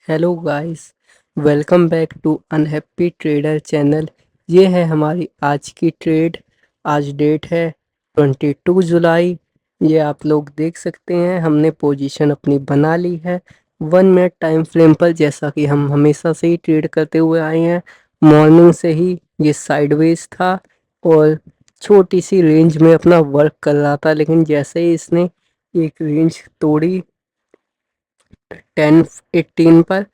Hello guys, welcome back to Unhappy Trader channel. ये है हमारी आज की ट्रेड। आज डेट है 22 जुलाई। ये आप लोग देख सकते हैं, हमने पोजीशन अपनी बना ली है 1 मिनट टाइम फ्रेम पर, जैसा कि हम हमेशा से ही ट्रेड करते हुए आए हैं। मॉर्निंग से ही ये साइडवेज था और छोटी सी रेंज में अपना वर्क कर रहा था, लेकिन जैसे ही इसने एक रेंज तोड़ी 10-18 पर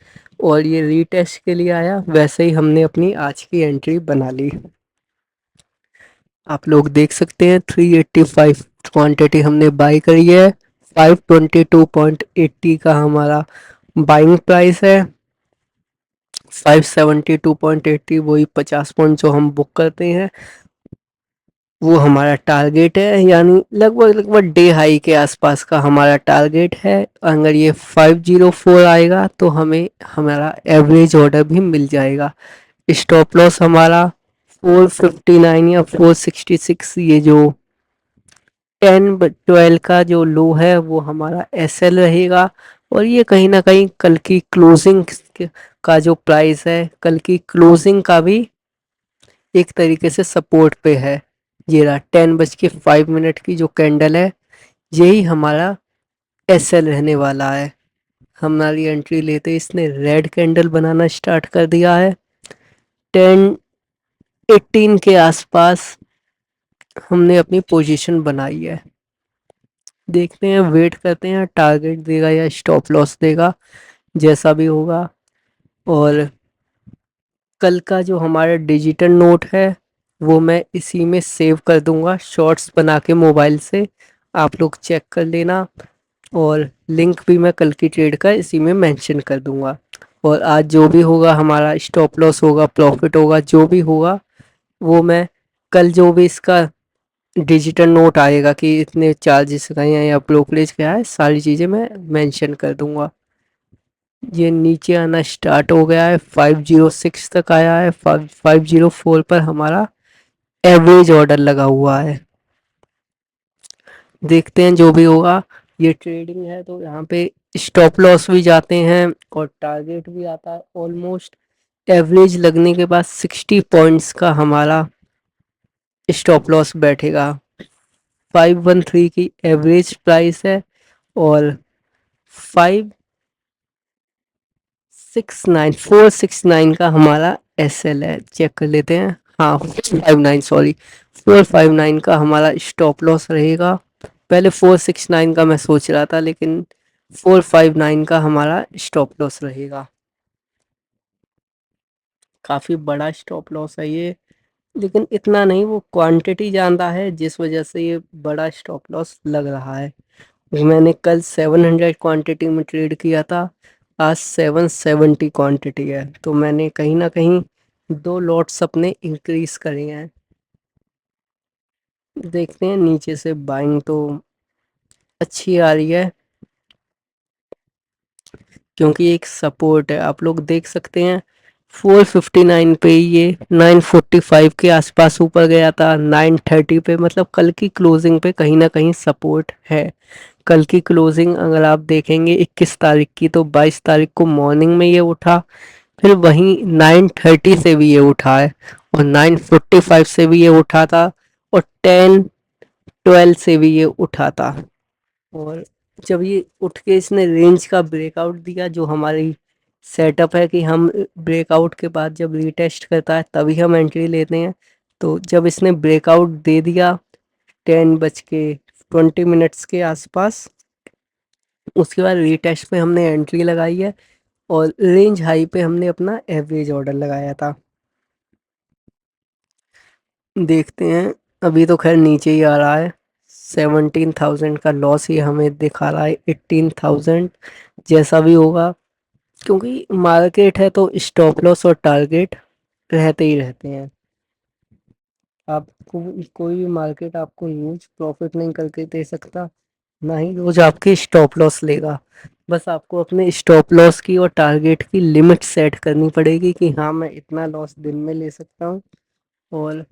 और ये रीटेस्ट के लिए आया, वैसे ही हमने अपनी आज की एंट्री बना ली। आप लोग देख सकते हैं 385 क्वांटिटी हमने बाई करी है। 522.80 का हमारा बाइंग प्राइस है। 572.80 वही 50 पॉइंट जो हम बुक करते हैं वो हमारा टारगेट है, यानी लगभग लगभग डे हाई के आसपास का हमारा टारगेट है। अगर ये 504 आएगा तो हमें हमारा एवरेज ऑर्डर भी मिल जाएगा। स्टॉप लॉस हमारा 459 या 466, ये जो 10-12 का जो लो है वो हमारा एसएल रहेगा। और ये कहीं ना कहीं कल की क्लोजिंग का जो प्राइस है, कल की क्लोजिंग का भी एक तरीके से सपोर्ट पे है। ये रहा 10:05 की जो कैंडल है, यही हमारा एसएल रहने वाला है। हमारी एंट्री लेते इसने रेड कैंडल बनाना स्टार्ट कर दिया है 10:18 के आसपास। हमने अपनी पोजीशन बनाई है, देखते हैं, वेट करते हैं टारगेट देगा या स्टॉप लॉस देगा, जैसा भी होगा। और कल का जो हमारा डिजिटल नोट है वो मैं इसी में सेव कर दूंगा शॉर्ट्स बना के मोबाइल से, आप लोग चेक कर लेना। और लिंक भी मैं कल की ट्रेड का इसी में मेंशन कर दूंगा। और आज जो भी होगा, हमारा स्टॉप लॉस होगा, प्रॉफिट होगा, जो भी होगा वो मैं कल जो भी इसका डिजिटल नोट आएगा कि इतने चार्जेस का है या ब्रोकरेज क्या है, सारी चीज़ें मैं मेंशन कर दूंगा। ये नीचे आना स्टार्ट हो गया है, 506 तक आया है। 504 पर हमारा एवरेज ऑर्डर लगा हुआ है। देखते हैं जो भी होगा। ये ट्रेडिंग है तो यहाँ पे स्टॉप लॉस भी जाते हैं और टारगेट भी आता है। ऑलमोस्ट एवरेज लगने के बाद 60 पॉइंट्स का हमारा स्टॉप लॉस बैठेगा। 513 की एवरेज प्राइस है और 469 का हमारा एसएल है। चेक कर लेते हैं। हाँ, 459, सॉरी, 459 का हमारा स्टॉप लॉस रहेगा। पहले 469 का मैं सोच रहा था, लेकिन 459 का हमारा स्टॉप लॉस रहेगा। काफ़ी बड़ा स्टॉप लॉस है ये, लेकिन इतना नहीं, वो क्वांटिटी ज़्यादा है जिस वजह से ये बड़ा स्टॉप लॉस लग रहा है। मैंने कल 700 क्वांटिटी में ट्रेड किया था, आज 770 क्वांटिटी है, तो मैंने कहीं ना कहीं 2 लॉट्स अपने इंक्रीज करे हैं। देखते हैं, नीचे से बाइंग तो अच्छी आ रही है क्योंकि एक सपोर्ट है, आप लोग देख सकते हैं। 459 पे ये 945 के आसपास ऊपर गया था, 930 पे, मतलब कल की क्लोजिंग पे कहीं ना कहीं सपोर्ट है। कल की क्लोजिंग अगर आप देखेंगे 21 तारीख की, तो 22 तारीख को मॉर्निंग में ये उठा, फिर वहीं 930 से भी ये उठा है और 945 से भी ये उठा था और 10-12 से भी ये उठा था। और जब ये उठ के इसने रेंज का ब्रेकआउट दिया, जो हमारी सेटअप है कि हम ब्रेकआउट के बाद जब रीटेस्ट करता है तभी हम एंट्री लेते हैं, तो जब इसने ब्रेकआउट दे दिया 10:20 के आसपास, उसके बाद रीटेस्ट पे हमने एंट्री लगाई है और रेंज हाई पे हमने अपना एवरेज ऑर्डर लगाया था। देखते हैं, अभी तो खैर नीचे ही आ रहा है। 17,000 का लॉस ही हमें दिखा रहा है, 18,000, जैसा भी होगा, क्योंकि मार्केट है तो स्टॉप लॉस और टारगेट रहते ही रहते हैं। आपको कोई भी मार्केट आपको रोज प्रॉफिट नहीं करके दे सकता, ना ही रोज आपके स्टॉप लॉस लेगा। बस आपको अपने स्टॉप लॉस की और टारगेट की लिमिट सेट करनी पड़ेगी कि हाँ, मैं इतना लॉस दिन में ले सकता हूँ। और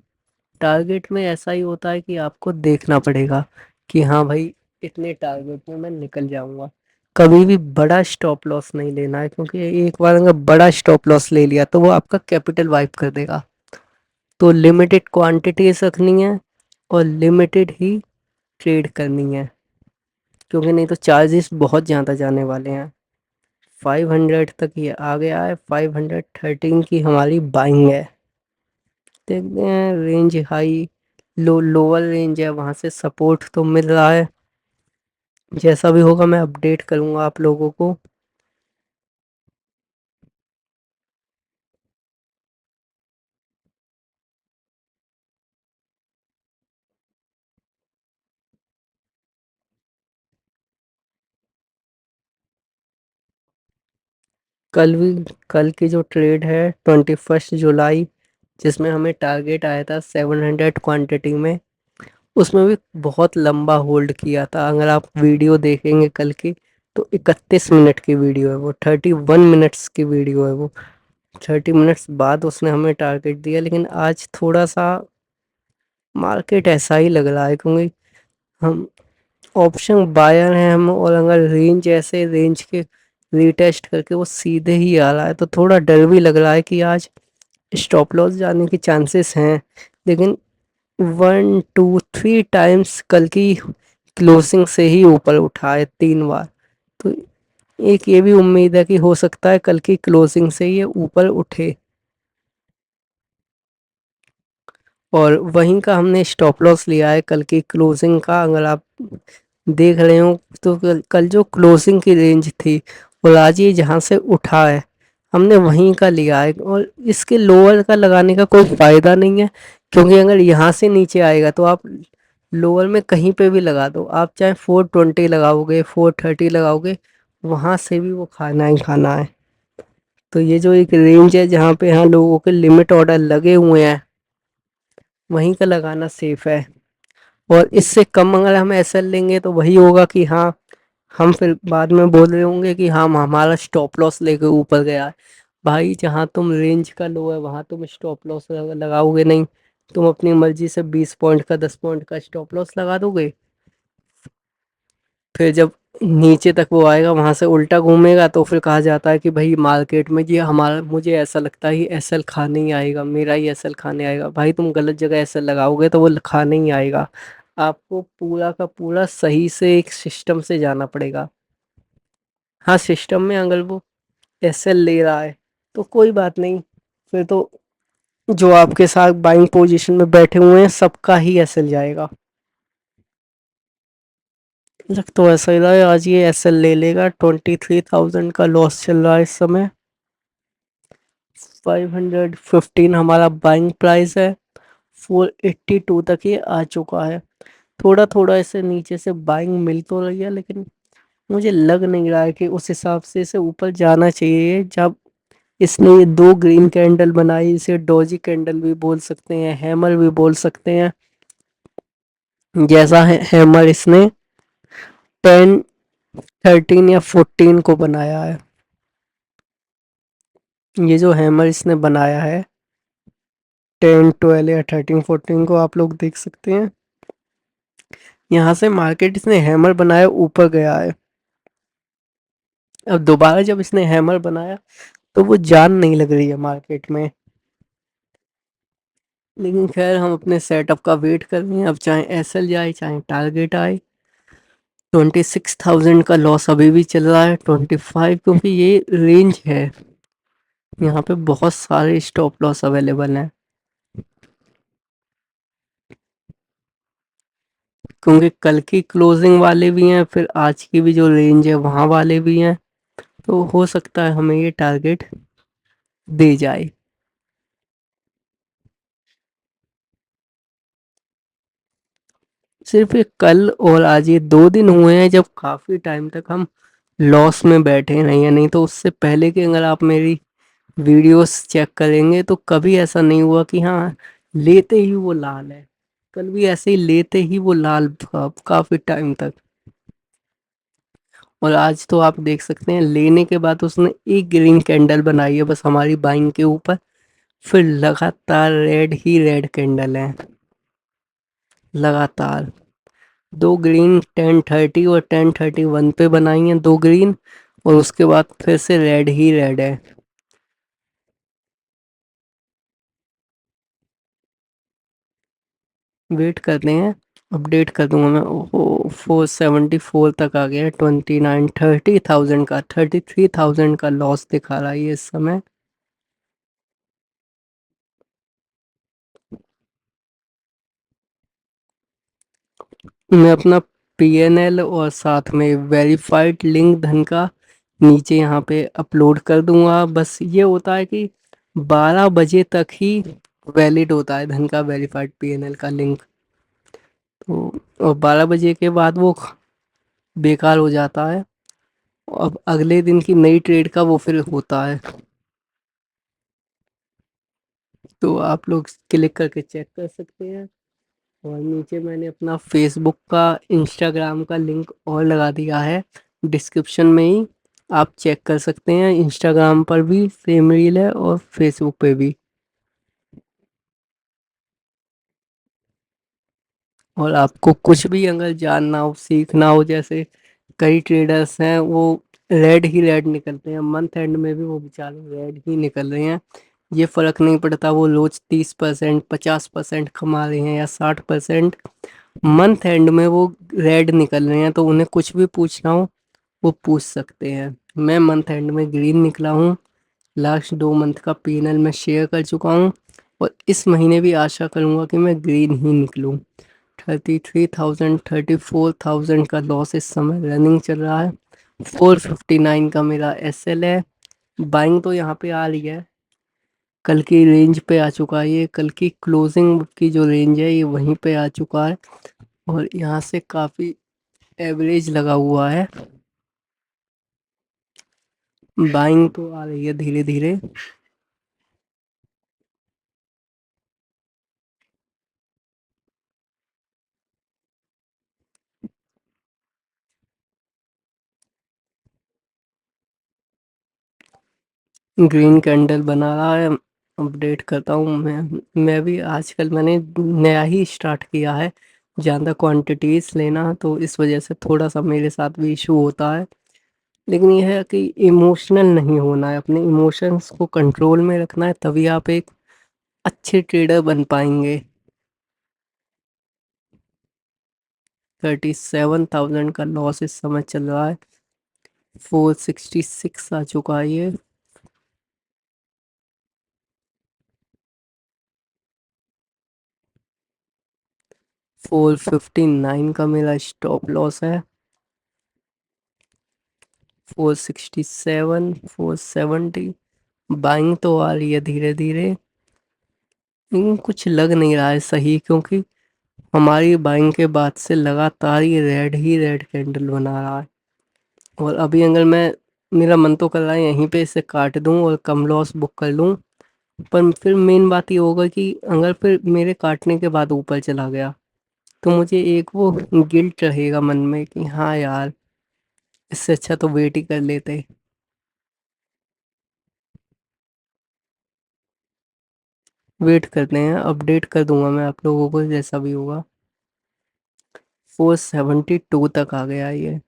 टारगेट में ऐसा ही होता है कि आपको देखना पड़ेगा कि हाँ भाई, इतने टारगेट में मैं निकल जाऊंगा। कभी भी बड़ा स्टॉप लॉस नहीं लेना है, क्योंकि एक बार अगर बड़ा स्टॉप लॉस ले लिया तो वो आपका कैपिटल वाइप कर देगा। तो लिमिटेड क्वांटिटीज रखनी है और लिमिटेड ही ट्रेड करनी है, क्योंकि नहीं तो चार्जेस बहुत ज़्यादा जाने वाले हैं। 500 तक ये आ गया है, 513 की हमारी बाइंग है। देखते हैं रेंज हाई, लोअर रेंज है, वहाँ से सपोर्ट तो मिल रहा है। जैसा भी होगा मैं अपडेट करूँगा आप लोगों को। कल भी, कल की जो ट्रेड है 21 जुलाई, जिसमें हमें टारगेट आया था 700 क्वांटिटी में, उसमें भी बहुत लंबा होल्ड किया था। अगर आप वीडियो देखेंगे कल की, तो 31 मिनट की वीडियो है वो, 31 मिनट्स की वीडियो है वो। 30 मिनट्स बाद उसने हमें टारगेट दिया, लेकिन आज थोड़ा सा मार्केट ऐसा ही लग रहा है, क्योंकि हम ऑप्शन बायर हैं हम, और अगर रेंज ऐसे रेंज के रीटेस्ट करके वो सीधे ही आ रहा है, तो थोड़ा डर भी लग रहा है कि आज स्टॉप लॉस जाने के चांसेस हैं। लेकिन 1 2 3 टाइम्स कल की क्लोजिंग से ही ऊपर उठा है 3 बार। तो एक ये भी उम्मीद है कि हो सकता है कल की क्लोजिंग से ये ऊपर उठे। और वहीं का हमने स्टॉप लॉस लिया है कल की क्लोजिंग का। अगर आप देख रहे हो तो कल जो क्लोजिंग की रेंज थी, और आज ये जहाँ से उठा है, हमने वहीं का लिया है। और इसके लोअर का लगाने का कोई फ़ायदा नहीं है, क्योंकि अगर यहाँ से नीचे आएगा तो आप लोअर में कहीं पे भी लगा दो, आप चाहे 420 लगाओगे, 430 लगाओगे, वहाँ से भी वो खाना ही खाना है। तो ये जो एक रेंज है जहाँ पे यहाँ लोगों के लिमिट ऑर्डर लगे हुए हैं, वहीं का लगाना सेफ है। और इससे कम अगर हम एसएल लेंगे तो वही होगा कि हाँ, हम फिर बाद में बोल रहे होंगे कि हाँ हमारा स्टॉप लॉस लेके ऊपर गया है। भाई जहाँ तुम रेंज का लो है वहाँ तुम स्टॉप लॉस लगाओगे नहीं, तुम अपनी मर्जी से 20 पॉइंट का 10 पॉइंट का स्टॉप लॉस लगा दोगे। फिर जब नीचे तक वो आएगा वहां से उल्टा घूमेगा, तो फिर कहा जाता है कि भाई मार्केट में ये हमारा, मुझे ऐसा लगता है कि एसएल खाने ही आएगा, मेरा ही एसएल खाने आएगा। भाई तुम गलत जगह एसएल लगाओगे तो वो खाने ही आएगा। आपको पूरा का पूरा सही से एक सिस्टम से जाना पड़ेगा। हाँ, सिस्टम में अगर वो एसएल ले रहा है तो कोई बात नहीं, फिर तो जो आपके साथ बाइंग पोजीशन में बैठे हुए हैं सबका ही एसएल जाएगा। लग तो ऐसा ही रहा है आज ये एसएल ले लेगा। 23,000 का लॉस चल रहा है इस समय। 515 हमारा बाइंग प्राइस है। 482 तक ये आ चुका है। थोड़ा थोड़ा ऐसे नीचे से बाइंग मिल तो रही है, लेकिन मुझे लग नहीं रहा है कि उस हिसाब से इसे ऊपर जाना चाहिए। जब इसने ये दो ग्रीन कैंडल बनाई, इसे डोजी कैंडल भी बोल सकते हैं, हैमर भी बोल सकते हैं। जैसा है हैमर इसने 10 13 या 14 को बनाया है। ये जो हैमर इसने बनाया है 10 12 या 13 14 को, आप लोग देख सकते हैं। यहाँ से मार्केट इसने हैमर बनाया ऊपर गया है। अब दोबारा जब इसने हैमर बनाया तो वो जान नहीं लग रही है मार्केट में। लेकिन खैर हम अपने सेटअप का वेट कर रहे हैं। अब चाहे एसएल जाए चाहे टारगेट आए, 26,000 का लॉस अभी भी चल रहा है। 25, क्योंकि ये रेंज है, यहाँ पे बहुत सारे स्टॉप लॉस अवेलेबल हैं। क्योंकि कल की क्लोजिंग वाले भी हैं, फिर आज की भी जो रेंज है वहाँ वाले भी हैं। तो हो सकता है हमें ये टारगेट दे जाए। सिर्फ ये कल और आज ये 2 दिन हुए हैं जब काफ़ी टाइम तक हम लॉस में बैठे नहीं है। नहीं तो उससे पहले की अगर आप मेरी वीडियोस चेक करेंगे तो कभी ऐसा नहीं हुआ कि हाँ लेते ही वो लाल है। कल भी ऐसे ही लेते ही वो लाल था काफ़ी टाइम तक। और आज तो आप देख सकते हैं लेने के बाद उसने एक ग्रीन कैंडल बनाई है बस हमारी बाइंग के ऊपर। फिर लगातार रेड ही रेड कैंडल है, लगातार। दो ग्रीन 10:30 और 10:31 पे बनाई हैं, दो ग्रीन। और उसके बाद फिर से रेड ही रेड है। वेट करते हैं, अपडेट कर दूंगा मैं। ओहो, 474 तक आ गया है। 29 30,000 का, 33,000 का लॉस दिखा रहा है ये इस समय। मैं अपना PNL और साथ में वेरीफाइड लिंक धन का नीचे यहाँ पे अपलोड कर दूंगा। बस ये होता है कि 12 बजे तक ही वैलिड होता है धन का वेरीफाइड PNL का लिंक। तो और 12 बजे के बाद वो बेकार हो जाता है। अब अगले दिन की नई ट्रेड का वो फिर होता है। तो आप लोग क्लिक करके चेक कर सकते हैं। और नीचे मैंने अपना फेसबुक का, इंस्टाग्राम का लिंक और लगा दिया है डिस्क्रिप्शन में ही। आप चेक कर सकते हैं, इंस्टाग्राम पर भी सेम रील है और फेसबुक पे भी। और आपको कुछ भी अगर जानना हो, सीखना हो, जैसे कई ट्रेडर्स हैं वो रेड ही रेड निकलते हैं, मंथ एंड में भी वो बेचारे रेड ही निकल रहे हैं। ये फर्क नहीं पड़ता वो रोज 30% 50% कमा रहे हैं या 60%, मंथ एंड में वो रेड निकल रहे हैं। तो उन्हें कुछ भी पूछना हो वो पूछ सकते हैं। मैं मंथ एंड में ग्रीन निकला हूँ। लास्ट 2 मंथ का P&L मैं शेयर कर चुका हूँ। और इस महीने भी आशा करूँगा कि मैं ग्रीन ही निकलूँ। 33,000 34,000 का लॉस इस समय रनिंग चल रहा है। 459 का मेरा SL है। बाइंग तो यहाँ पे आ रही है, कल की रेंज पे आ चुका है। ये कल की क्लोजिंग की जो रेंज है ये वहीं पे आ चुका है। और यहाँ से काफ़ी एवरेज लगा हुआ है। बाइंग तो आ रही है धीरे धीरे। ग्रीन कैंडल बना रहा है। अपडेट करता हूँ मैं भी आजकल मैंने नया ही स्टार्ट किया है ज़्यादा क्वांटिटीज लेना, तो इस वजह से थोड़ा सा मेरे साथ भी इशू होता है। लेकिन यह है कि इमोशनल नहीं होना है, अपने इमोशंस को कंट्रोल में रखना है, तभी आप एक अच्छे ट्रेडर बन पाएंगे। 37,000 का लॉस इस समय चल रहा है। 466 आ चुका है ये। 459 का मेरा स्टॉप लॉस है। 467 470। बाइंग तो आ रही है धीरे धीरे, लेकिन कुछ लग नहीं रहा है सही, क्योंकि हमारी बाइंग के बाद से लगातार ये रेड ही रेड कैंडल बना रहा है। और अभी अगर मैं, मेरा मन तो कर रहा है यहीं पे इसे काट दूं और कम लॉस बुक कर लूं। पर फिर मेन बात ये होगा कि अगर फिर मेरे काटने के बाद ऊपर चला गया तो मुझे एक वो गिल्ट रहेगा मन में कि हाँ यार, इससे अच्छा तो वेट ही कर लेते। वेट करते हैं, अपडेट कर दूंगा मैं आप लोगों को जैसा भी होगा। 472 तक आ गया ये।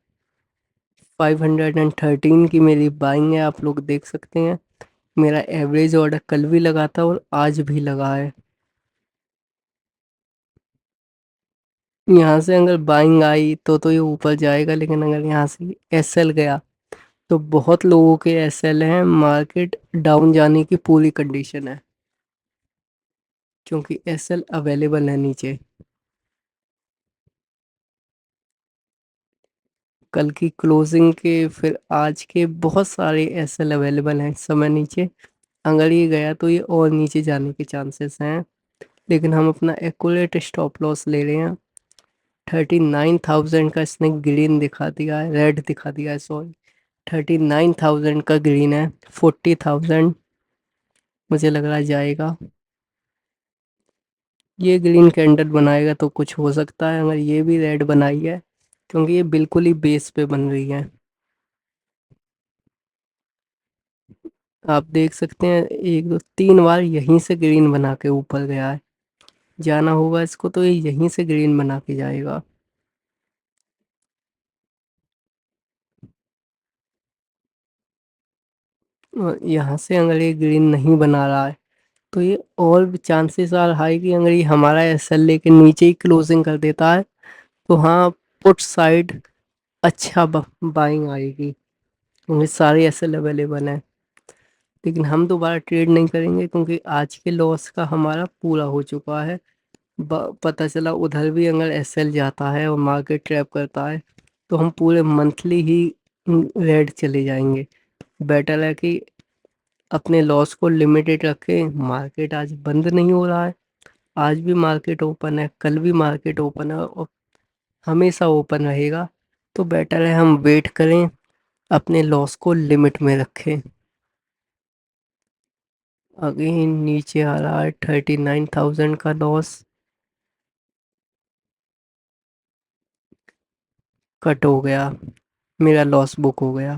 513 की मेरी बाइंग है, आप लोग देख सकते हैं। मेरा एवरेज ऑर्डर कल भी लगा था और आज भी लगा है। यहाँ से अगर बाइंग आई तो ये ऊपर जाएगा, लेकिन अगर यहाँ से SL गया तो बहुत लोगों के SL हैं। मार्केट डाउन जाने की पूरी कंडीशन है, क्योंकि SL अवेलेबल है नीचे। कल की क्लोजिंग के फिर आज के बहुत सारे SL अवेलेबल हैं इस समय नीचे। अगर ये गया तो ये और नीचे जाने के चांसेस हैं। लेकिन हम अपना एक्यूरेट स्टॉप लॉस ले रहे हैं। 39,000 का इसने ग्रीन दिखा दिया है, रेड दिखा दिया है सॉरी। 39,000 का ग्रीन है। 40,000 मुझे लग रहा है जाएगा। ये ग्रीन कैंडल बनाएगा तो कुछ हो सकता है, अगर ये भी रेड बनाई है, क्योंकि ये बिल्कुल ही बेस पे बन रही है। आप देख सकते हैं 1 2 3 बार यहीं से ग्रीन बना के ऊपर गया है। जाना होगा इसको तो ये यहीं से ग्रीन बना के जाएगा। यहाँ से अगर ये ग्रीन नहीं बना रहा है तो ये और भी चांसेस आर हाई कि अगर ये हमारा एसएल लेके नीचे ही क्लोजिंग कर देता है तो हाँ, पुट साइड अच्छा बाइंग आएगी क्योंकि सारे एसएल अवेलेबल हैं। लेकिन हम दोबारा ट्रेड नहीं करेंगे क्योंकि आज के लॉस का हमारा पूरा हो चुका है। पता चला उधर भी अगर एसएल जाता है और मार्केट ट्रैप करता है तो हम पूरे मंथली ही रेड चले जाएंगे। बेटर है कि अपने लॉस को लिमिटेड रखें। मार्केट आज बंद नहीं हो रहा है, आज भी मार्केट ओपन है, कल भी मार्केट ओपन है और हमेशा ओपन रहेगा। तो बेटर है हम वेट करें, अपने लॉस को लिमिट में रखें। अगेन नीचे आ रहा है 39,000 का लॉस, कट हो गया, मेरा लॉस बुक हो गया।